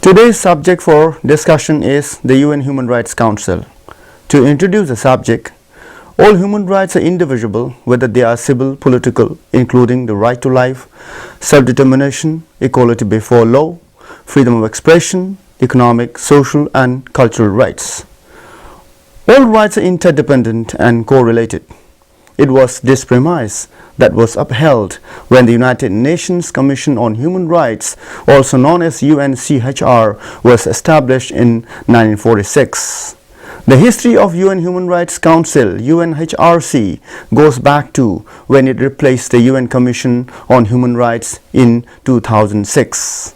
Today's subject for discussion is the UN Human Rights Council. To introduce the subject, all human rights are indivisible, whether they are civil, political, including the right to life, self-determination, equality before law, freedom of expression, economic, social, and cultural rights. All rights are interdependent and correlated. It was this premise that was upheld when the United Nations Commission on Human Rights, also known as UNCHR, was established in 1946. The history of UN Human Rights Council, UNHRC, goes back to when it replaced the UN Commission on Human Rights in 2006.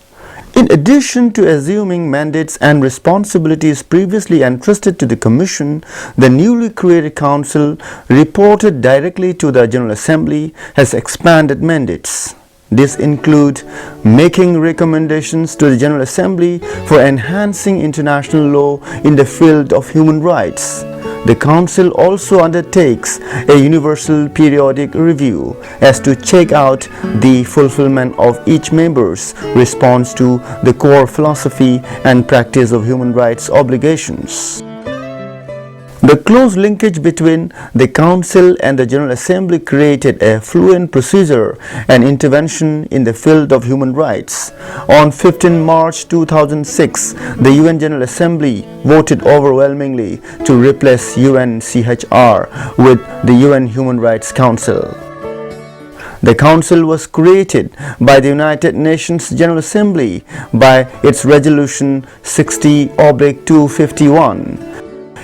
In addition to assuming mandates and responsibilities previously entrusted to the Commission, the newly created Council, reported directly to the General Assembly, has expanded mandates. This includes making recommendations to the General Assembly for enhancing international law in the field of human rights. The Council also undertakes a universal periodic review as to check out the fulfillment of each member's response to the core philosophy and practice of human rights obligations. The close linkage between the Council and the General Assembly created a fluent procedure and intervention in the field of human rights. On 15 March 2006, the UN General Assembly voted overwhelmingly to replace UNCHR with the UN Human Rights Council. The Council was created by the United Nations General Assembly by its Resolution 60/251.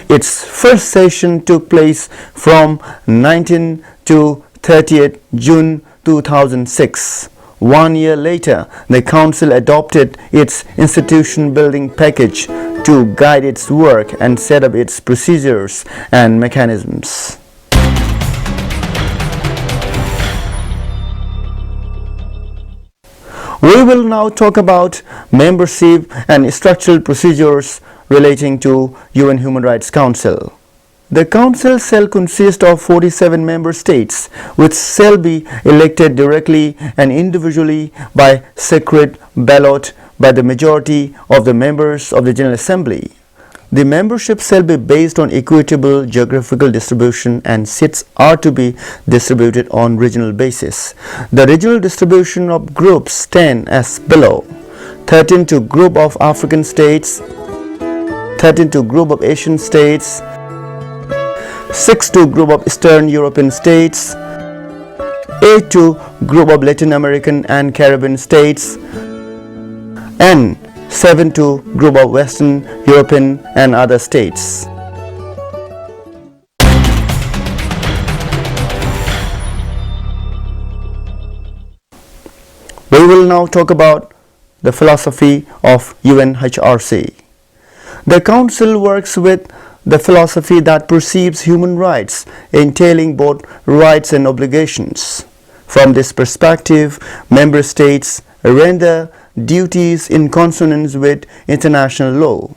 Its first session took place from 19 to 30th June 2006. 1 year later, the Council adopted its institution building package to guide its work and set up its procedures and mechanisms. We will now talk about membership and structural procedures relating to UN Human Rights Council. The Council shall consist of 47 member states, which shall be elected directly and individually by secret ballot by the majority of the members of the General Assembly. The membership shall be based on equitable geographical distribution and seats are to be distributed on regional basis. The regional distribution of groups stand as below: 13 to group of African states, 13 to group of Asian states, 6 to group of Eastern European states, 8 to group of Latin American and Caribbean states, and 7 to group of Western European and other states. We will now talk about the philosophy of UNHRC. The Council works with the philosophy that perceives human rights entailing both rights and obligations. From this perspective, member states render duties in consonance with international law.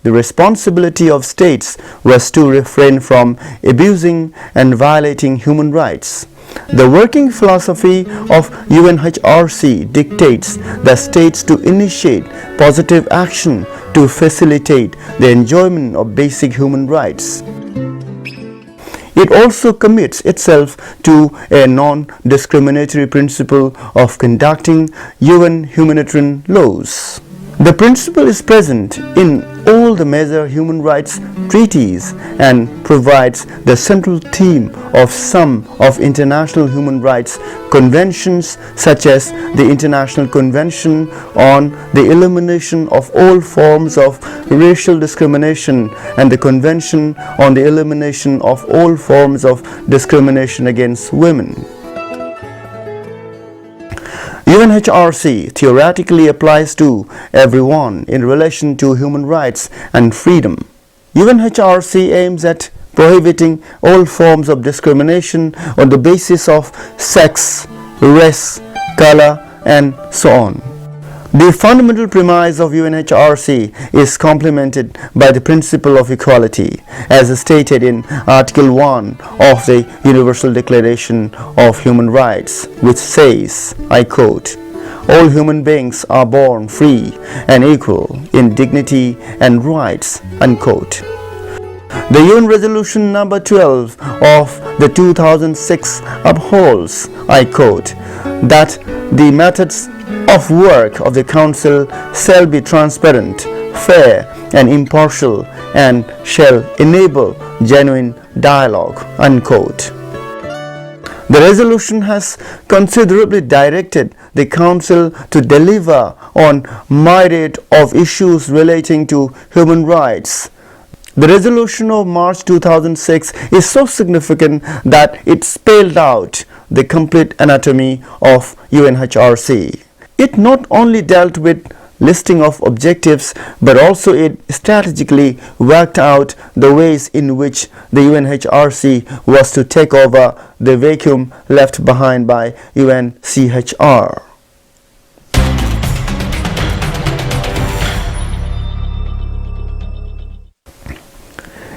The responsibility of states was to refrain from abusing and violating human rights. The working philosophy of UNHRC dictates the states to initiate positive action to facilitate the enjoyment of basic human rights. It also commits itself to a non-discriminatory principle of conducting UN humanitarian laws. The principle is present in all the major human rights treaties and provides the central theme of some of international human rights conventions, such as the International Convention on the Elimination of All Forms of Racial Discrimination and the Convention on the Elimination of All Forms of Discrimination against Women. UNHRC theoretically applies to everyone in relation to human rights and freedom. UNHRC aims at prohibiting all forms of discrimination on the basis of sex, race, color, and so on. The fundamental premise of UNHRC is complemented by the principle of equality, as stated in Article 1 of the Universal Declaration of Human Rights, which says, I quote, all human beings are born free and equal in dignity and rights, unquote. The UN Resolution number 12 of the 2006 upholds, I quote, that the methods of work of the Council shall be transparent, fair and impartial and shall enable genuine dialogue, unquote. The resolution has considerably directed the Council to deliver on myriad of issues relating to human rights. The resolution of March 2006 is so significant that it spelled out the complete anatomy of UNHRC. It not only dealt with listing of objectives, but also it strategically worked out the ways in which the UNHRC was to take over the vacuum left behind by UNCHR.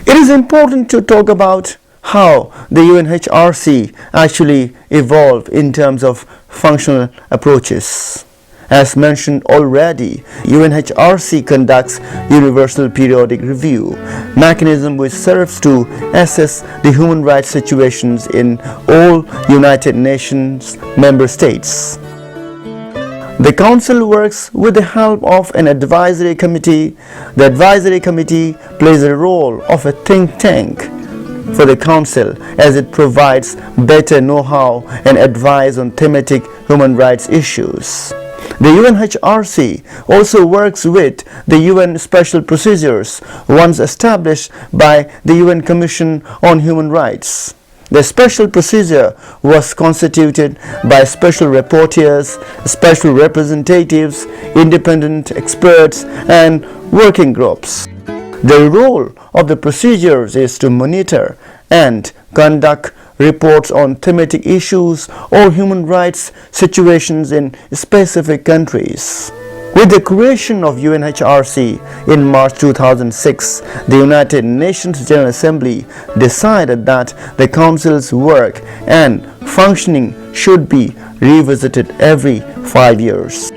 It is important to talk about how the UNHRC actually evolved in terms of functional approaches. As mentioned already, UNHRC conducts Universal Periodic Review, mechanism which serves to assess the human rights situations in all United Nations member states. The Council works with the help of an advisory committee. The advisory committee plays the role of a think tank for the Council as it provides better know-how and advice on thematic human rights issues. The UNHRC also works with the UN Special Procedures once established by the UN Commission on Human Rights. The special procedure was constituted by special rapporteurs, special representatives, independent experts, and working groups. The role of the procedures is to monitor and conduct reports on thematic issues or human rights situations in specific countries. With the creation of UNHRC in March 2006, the United Nations General Assembly decided that the Council's work and functioning should be revisited every 5 years.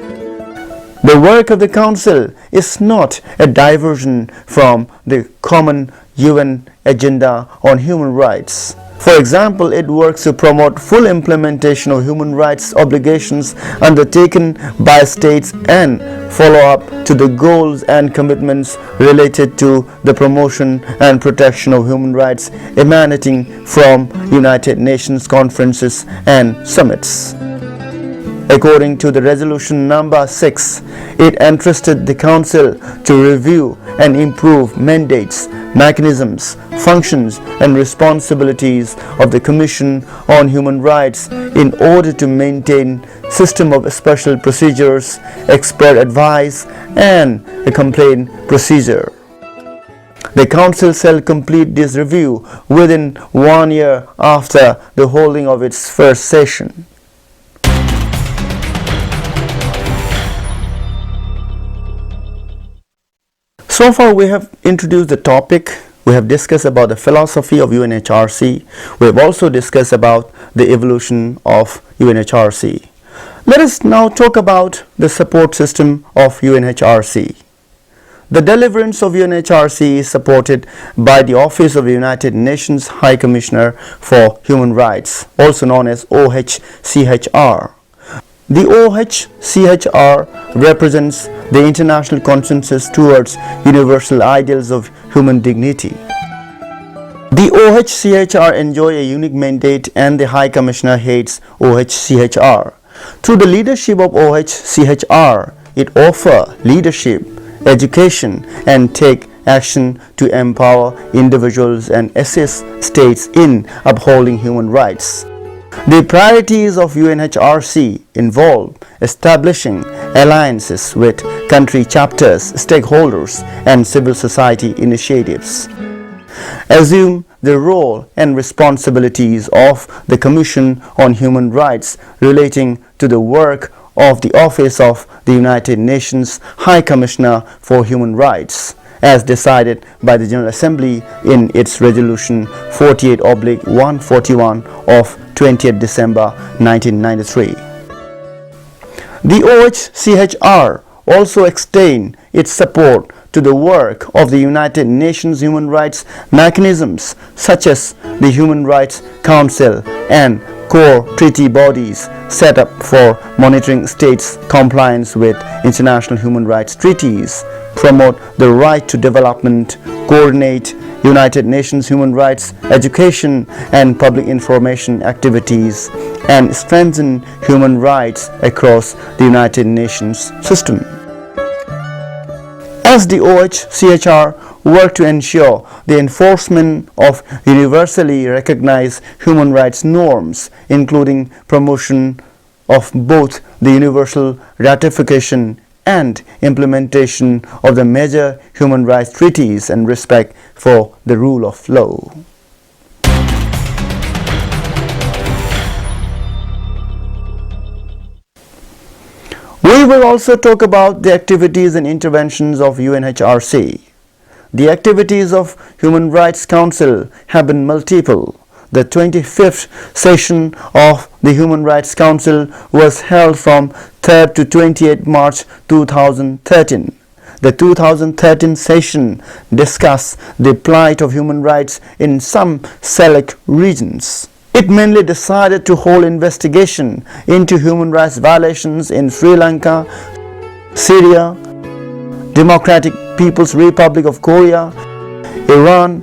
The work of the Council is not a diversion from the common UN agenda on human rights. For example, it works to promote full implementation of human rights obligations undertaken by states and follow up to the goals and commitments related to the promotion and protection of human rights emanating from United Nations conferences and summits. According to the resolution number 6, it entrusted the Council to review and improve mandates, mechanisms, functions and responsibilities of the Commission on Human Rights in order to maintain system of special procedures, expert advice and a complaint procedure. The Council shall complete this review within 1 year after the holding of its first session. So far we have introduced the topic, we have discussed about the philosophy of UNHRC, we have also discussed about the evolution of UNHRC. Let us now talk about the support system of UNHRC. The deliverance of UNHRC is supported by the Office of the United Nations High Commissioner for Human Rights, also known as OHCHR. The OHCHR represents the international consensus towards universal ideals of human dignity. The OHCHR enjoy a unique mandate and the High Commissioner heads OHCHR. Through the leadership of OHCHR, it offers leadership, education and take action to empower individuals and assist states in upholding human rights. The priorities of UNHRC involve establishing alliances with country chapters, stakeholders, and civil society initiatives. Assume the role and responsibilities of the Commission on Human Rights relating to the work of the Office of the United Nations High Commissioner for Human Rights, as decided by the General Assembly in its Resolution 48/141 of 20th December 1993. The OHCHR also extend its support to the work of the United Nations human rights mechanisms such as the Human Rights Council and core treaty bodies set up for monitoring states' compliance with international human rights treaties, promote the right to development, coordinate United Nations human rights education and public information activities, and strengthen human rights across the United Nations system. As the OHCHR work to ensure the enforcement of universally recognized human rights norms, including promotion of both the universal ratification and implementation of the major human rights treaties and respect for the rule of law. We will also talk about the activities and interventions of UNHRC. The activities of Human Rights Council have been multiple. The 25th session of the Human Rights Council was held from 3rd to 28 March 2013. The 2013 session discussed the plight of human rights in some select regions. It mainly decided to hold investigation into human rights violations in Sri Lanka, Syria, Democratic People's Republic of Korea, Iran,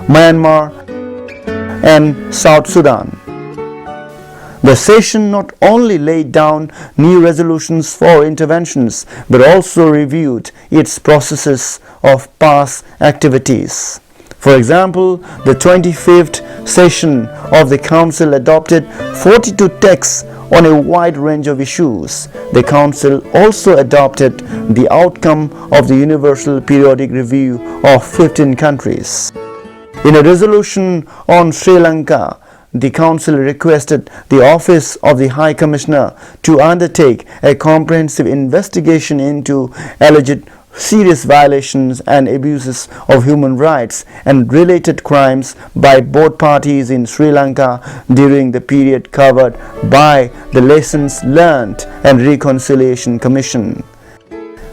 Myanmar, and South Sudan. The session not only laid down new resolutions for interventions but also reviewed its processes of past activities. For example, the 25th session of the Council adopted 42 texts on a wide range of issues. The Council also adopted the outcome of the Universal Periodic Review of 15 countries. In a resolution on Sri Lanka, the Council requested the Office of the High Commissioner to undertake a comprehensive investigation into alleged serious violations and abuses of human rights and related crimes by both parties in Sri Lanka during the period covered by the Lessons Learned and Reconciliation Commission,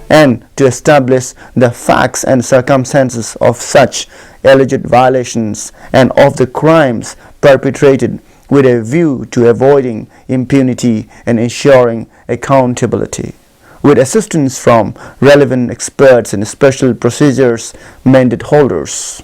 and to establish the facts and circumstances of such alleged violations and of the crimes perpetrated with a view to avoiding impunity and ensuring accountability, with assistance from relevant experts and special procedures mandate holders.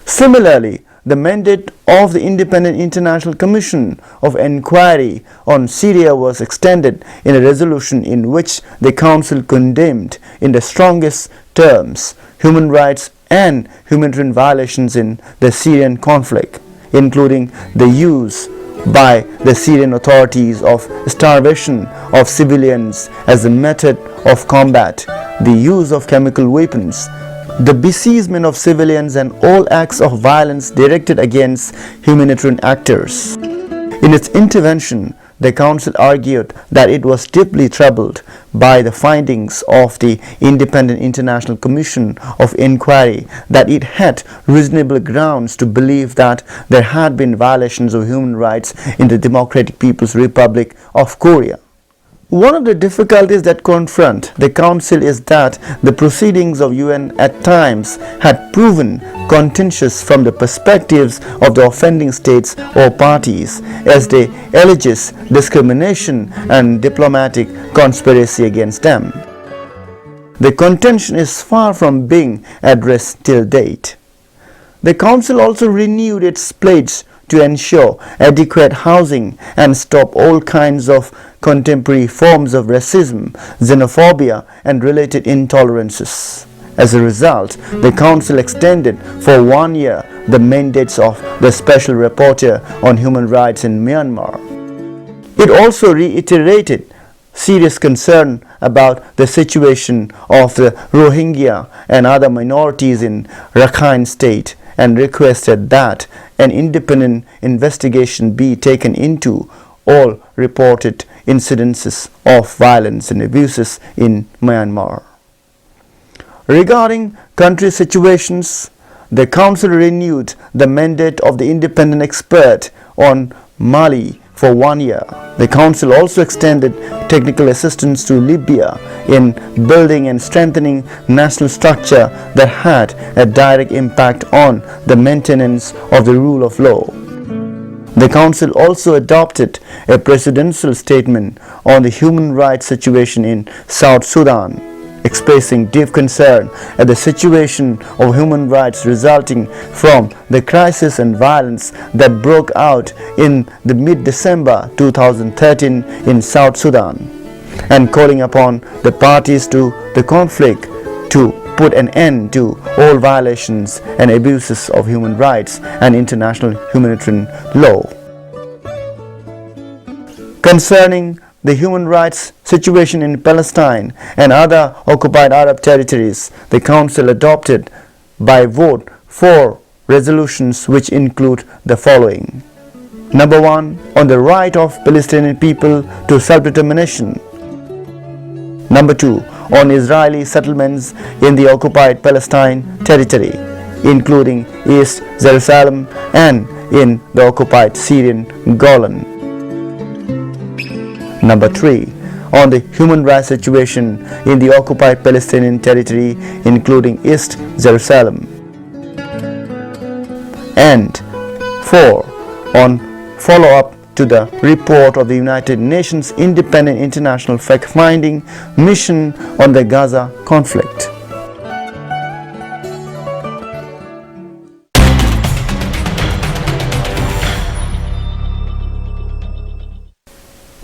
Similarly, the mandate of the Independent International Commission of Inquiry on Syria was extended in a resolution in which the Council condemned in the strongest terms human rights and humanitarian violations in the Syrian conflict, including the use by the Syrian authorities of starvation of civilians as a method of combat, the use of chemical weapons, the besiegement of civilians, and all acts of violence directed against humanitarian actors. In its intervention, the Council argued that it was deeply troubled by the findings of the Independent International Commission of Inquiry, that it had reasonable grounds to believe that there had been violations of human rights in the Democratic People's Republic of Korea. One of the difficulties that confront the Council is that the proceedings of UN at times had proven contentious from the perspectives of the offending states or parties, as they alleges discrimination and diplomatic conspiracy against them. The contention is far from being addressed till date. The Council also renewed its pledge to ensure adequate housing and stop all kinds of contemporary forms of racism, xenophobia, and related intolerances. As a result, the Council extended for 1 year the mandates of the Special Rapporteur on Human Rights in Myanmar. It also reiterated serious concern about the situation of the Rohingya and other minorities in Rakhine State, and requested that an independent investigation be taken into all reported incidences of violence and abuses in Myanmar. Regarding country situations, the Council renewed the mandate of the independent expert on Mali for 1 year. The Council also extended technical assistance to Libya in building and strengthening national structure that had a direct impact on the maintenance of the rule of law. The Council also adopted a presidential statement on the human rights situation in South Sudan, expressing deep concern at the situation of human rights resulting from the crisis and violence that broke out in the mid-December 2013 in South Sudan, and calling upon the parties to the conflict to put an end to all violations and abuses of human rights and international humanitarian law. Concerning the human rights situation in Palestine and other occupied Arab territories, the Council adopted by vote 4 resolutions which include the following. Number 1, on the right of Palestinian people to self-determination. Number 2, on Israeli settlements in the occupied Palestine territory, including East Jerusalem and in the occupied Syrian Golan. Number 3, on the human rights situation in the occupied Palestinian territory, including East Jerusalem. And 4, on follow-up to the report of the United Nations Independent International Fact-Finding Mission on the Gaza conflict.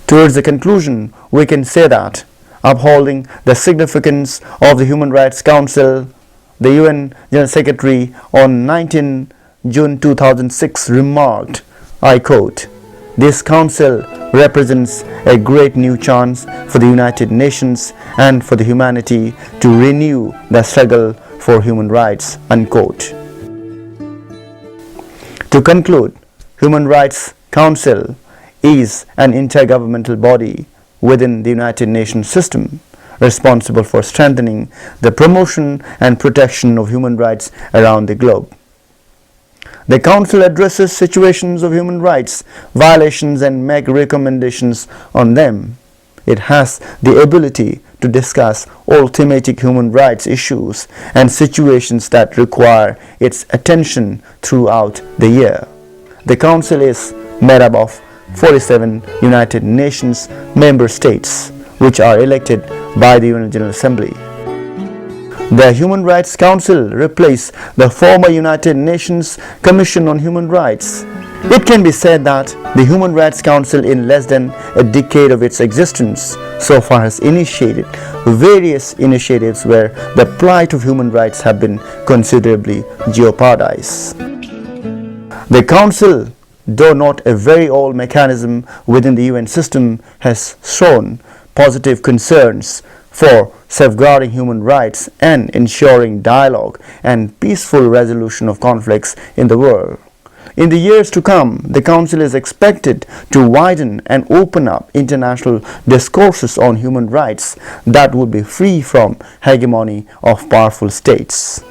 Towards the conclusion, we can say that, upholding the significance of the Human Rights Council, the UN General Secretary on 19 June 2006 remarked, I quote, "This council represents a great new chance for the United Nations and for the humanity to renew the struggle for human rights," unquote. To conclude, Human Rights Council is an intergovernmental body within the United Nations system responsible for strengthening the promotion and protection of human rights around the globe. The Council addresses situations of human rights violations and make recommendations on them. It has the ability to discuss all thematic human rights issues and situations that require its attention throughout the year. The Council is made up of 47 United Nations member states, which are elected by the UN General Assembly. The Human Rights Council replaced the former United Nations Commission on Human Rights. It can be said that the Human Rights Council, in less than a decade of its existence, so far has initiated various initiatives where the plight of human rights have been considerably jeopardized. The Council, though not a very old mechanism within the UN system, has shown positive concerns for safeguarding human rights and ensuring dialogue and peaceful resolution of conflicts in the world. In the years to come, the Council is expected to widen and open up international discourses on human rights that would be free from hegemony of powerful states.